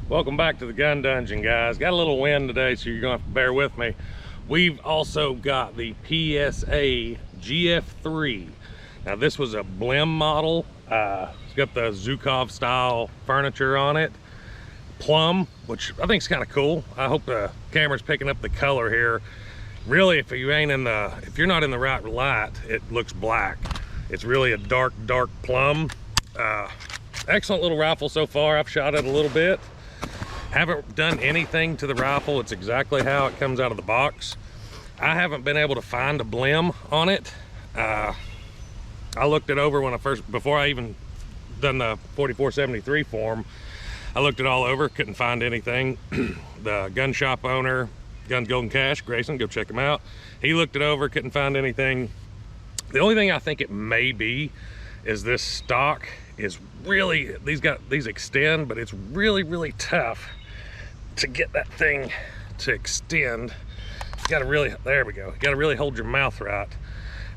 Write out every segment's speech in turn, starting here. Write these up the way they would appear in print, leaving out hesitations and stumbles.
Welcome back to the gun dungeon, guys. Got a little wind today, so you're gonna have to bear with me. We've also got the PSA GF3. Now this was a blim model. It's got the Zukov style furniture on it. Plum, which I think is kind of cool. I hope the camera's picking up the color here. Really, if you're not in the right light, it looks black. It's really a dark plum. Excellent little rifle so far. I've shot it a little bit. Haven't done anything to the rifle. It's exactly how it comes out of the box. I haven't been able to find a blim on it. I looked it over before I even done the 4473 form. I looked it all over, couldn't find anything. The gun shop owner, Guns Golden Cash, Grayson, go check him out. He looked it over, couldn't find anything. The only thing I think it may be is this stock is really, these extend, but it's really tough to get that thing to extend. You gotta really, there we go. You gotta really hold your mouth right.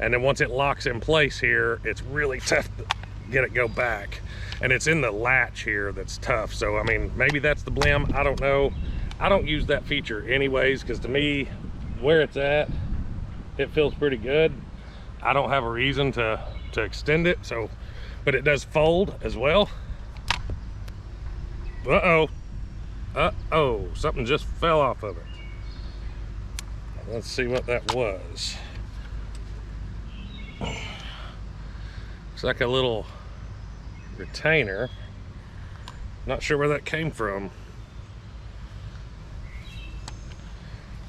And then once it locks in place here, it's really tough to get it go back. And it's in the latch here that's tough. So, I mean, maybe that's the blim, I don't know. I don't use that feature anyways, because to me, where it's at, it feels pretty good. I don't have a reason to extend it, so, but it does fold as well. Uh-oh, something just fell off of it. Let's see what that was. It's like a little retainer. Not sure where that came from.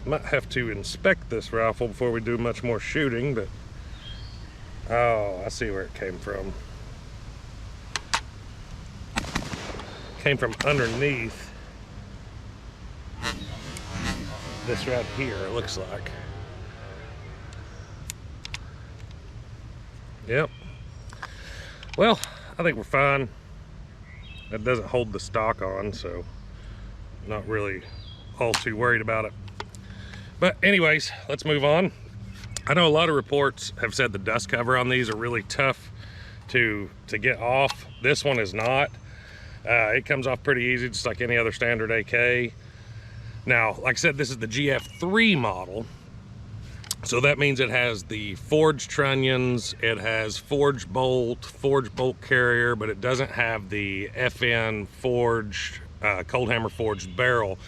Might have to inspect this rifle before we do much more shooting, but oh, I see where it came from. Came from underneath this right here, it looks like. Yep. Well, I think we're fine. That doesn't hold the stock on, so not really all too worried about it. But anyways, let's move on. I know a lot of reports have said the dust cover on these are really tough to get off. This one is not. It comes off pretty easy, just like any other standard AK. Now, like I said, this is the GF3 model. So that means it has the forged trunnions, it has forged bolt carrier, but it doesn't have the FN forged, cold hammer forged barrel.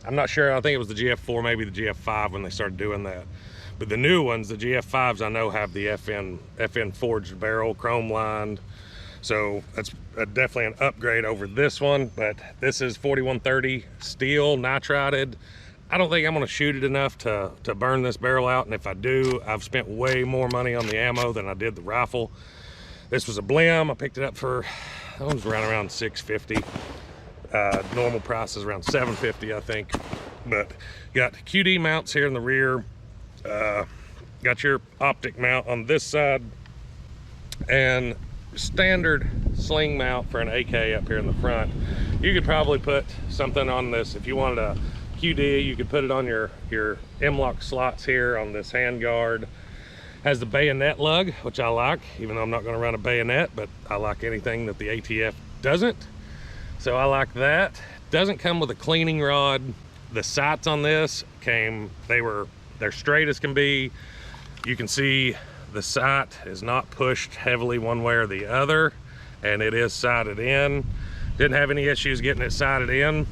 I'm not sure, I think it was the GF4, maybe the GF5 when they started doing that. But the new ones, the GF5s, I know have the FN forged barrel, chrome lined. So that's definitely an upgrade over this one, but this is 4130 steel, nitrided. I don't think I'm gonna shoot it enough to burn this barrel out, and if I do, I've spent way more money on the ammo than I did the rifle. This was a blim. I picked it up for, it was around $650. Normal price is around $750, I think. But got QD mounts here in the rear. Got your optic mount on this side, and standard sling mount for an AK up here in the front. You could probably put something on this if you wanted a QD. You could put it on your M-lock slots here on this handguard. Has the bayonet lug, which I like, even though I'm not going to run a bayonet, but I like anything that the ATF doesn't. So I like that. Doesn't come with a cleaning rod. The sights on this they're straight as can be. You can see the sight is not pushed heavily one way or the other, and it is sighted in. Didn't have any issues getting it sighted in.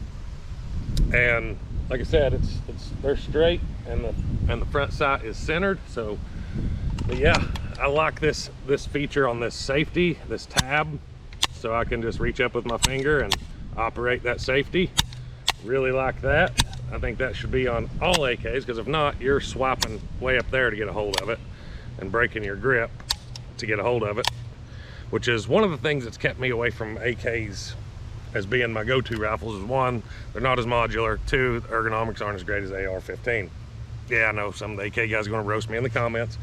And like I said, they're straight, and the front sight is centered. So, but yeah, I like this feature on this safety, this tab, so I can just reach up with my finger and operate that safety. Really like that. I think that should be on all AKs, because if not, you're swiping way up there to get a hold of it and breaking your grip to get a hold of it, which is one of the things that's kept me away from AKs as being my go-to rifles. Is one, they're not as modular. Two, the ergonomics aren't as great as AR-15. Yeah, I know some of the AK guys are going to roast me in the comments,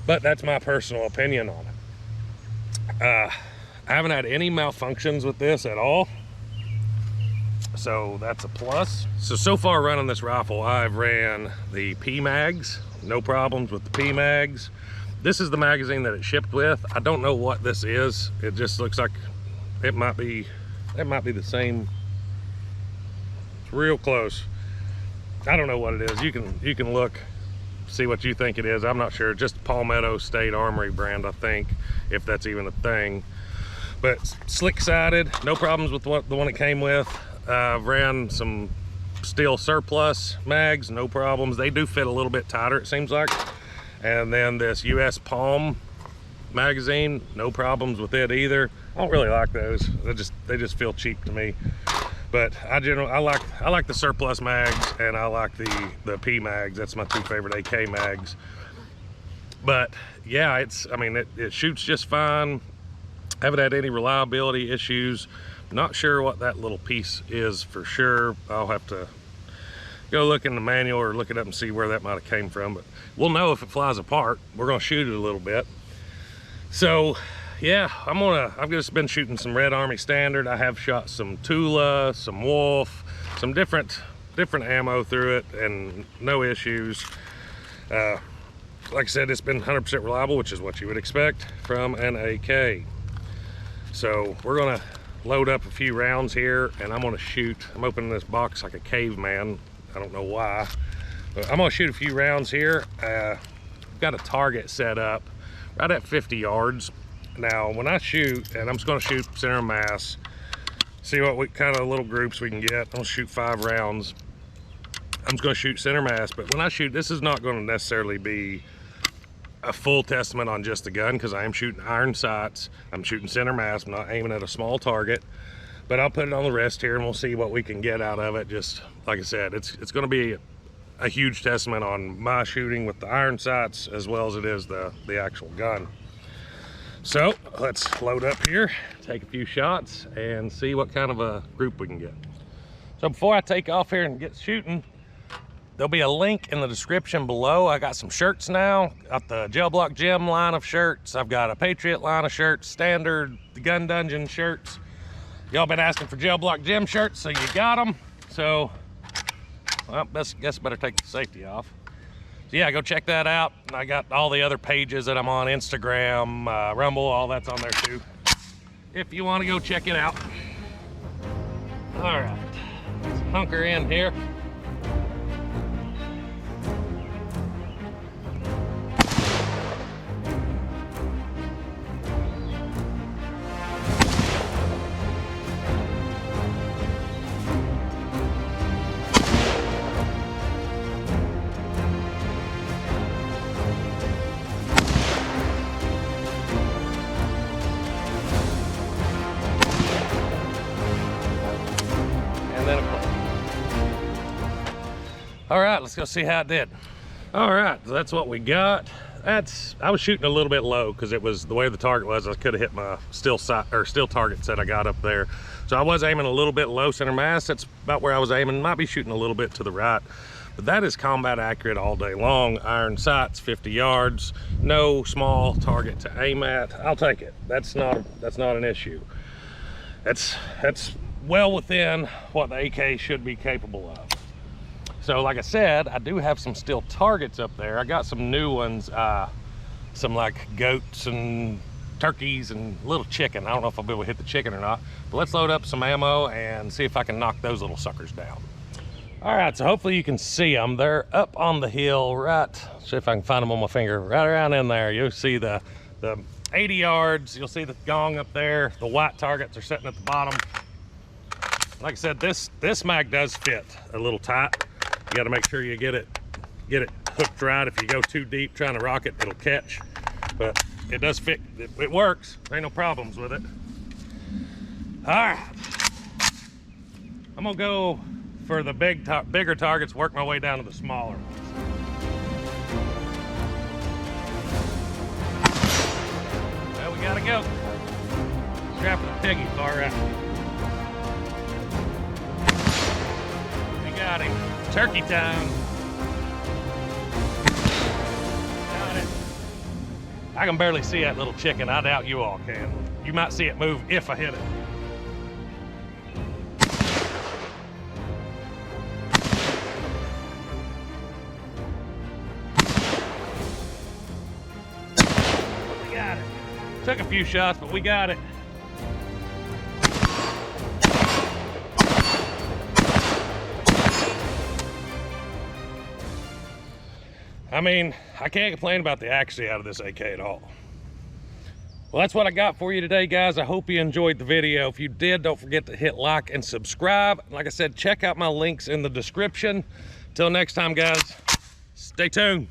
but that's my personal opinion on it. I haven't had any malfunctions with this at all, so that's a plus. So far running this rifle, I've ran the P-mags, no problems with the P-mags. This is the magazine that it shipped with. I don't know what this is. It just looks like it might be the same real close. I don't know what it is. You can look, see what you think it is. I'm not sure. Just Palmetto State Armory brand, I think, if that's even a thing. But slick sided, no problems with the one it came with. Ran some steel surplus mags, no problems. They do fit a little bit tighter, it seems like. And then this US Palm magazine, no problems with it either. I don't really like those. They just feel cheap to me. But I like the surplus mags, and I like the P mags. That's my two favorite AK mags. But yeah, it shoots just fine. Haven't had any reliability issues. Not sure what that little piece is for sure. I'll have to go look in the manual or look it up and see where that might have came from, but we'll know if it flies apart. We're gonna shoot it a little bit. So yeah, I've just been shooting some Red Army Standard. I have shot some Tula, some Wolf, some different ammo through it, and no issues. Like I said, it's been 100% reliable, which is what you would expect from an AK. So we're gonna load up a few rounds here, and I'm gonna shoot. I'm opening this box like a caveman. I don't know why, but I'm gonna shoot a few rounds here. Got a target set up right at 50 yards. Now, when I shoot, and I'm just gonna shoot center mass, see what kind of little groups we can get. I'm gonna shoot 5 rounds. I'm just gonna shoot center mass, but when I shoot, this is not gonna necessarily be a full testament on just the gun, because I am shooting iron sights. I'm shooting center mass. I'm not aiming at a small target, but I'll put it on the rest here and we'll see what we can get out of it. Just like I said, it's going to be a huge testament on my shooting with the iron sights as well as it is the actual gun. So let's load up here, take a few shots, and see what kind of a group we can get. So before I take off here and get shooting, there'll be a link in the description below. I got some shirts now. Got the Gel Block Gym line of shirts. I've got a Patriot line of shirts, standard, the Gun Dungeon shirts. Y'all been asking for Gel Block Gym shirts, so you got them. So, well, guess better take the safety off. So yeah, go check that out. And I got all the other pages that I'm on, Instagram, Rumble, all that's on there too, if you want to go check it out. All right, let's hunker in here. All right, let's go see how it did. All right, so that's what we got. I was shooting a little bit low because it was the way the target was. I could have hit my steel targets that I got up there. So I was aiming a little bit low center mass. That's about where I was aiming. Might be shooting a little bit to the right, but that is combat accurate all day long. Iron sights, 50 yards, no small target to aim at. I'll take it. That's not an issue. That's well within what the AK should be capable of. So like I said, I do have some steel targets up there. I got some new ones, some like goats and turkeys and little chicken. I don't know if I'll be able to hit the chicken or not, but let's load up some ammo and see if I can knock those little suckers down. All right, so hopefully you can see them. They're up on the hill, right? See if I can find them on my finger, right around in there. You'll see the 80 yards. You'll see the gong up there. The white targets are sitting at the bottom. Like I said, this mag does fit a little tight. You got to make sure you get it hooked right. If you go too deep trying to rock it, it'll catch. But it does fit. It works. There ain't no problems with it. All right. I'm gonna go for the bigger targets. Work my way down to the smaller ones. Well, we gotta go. Strapping the piggy far right. We got him. Turkey time. Got it. I can barely see that little chicken. I doubt you all can. You might see it move if I hit it. We got it. Took a few shots, but we got it. I mean, I can't complain about the accuracy out of this AK at all. Well, that's what I got for you today, guys. I hope you enjoyed the video. If you did, don't forget to hit like and subscribe. Like I said, check out my links in the description. Till next time, guys, stay tuned.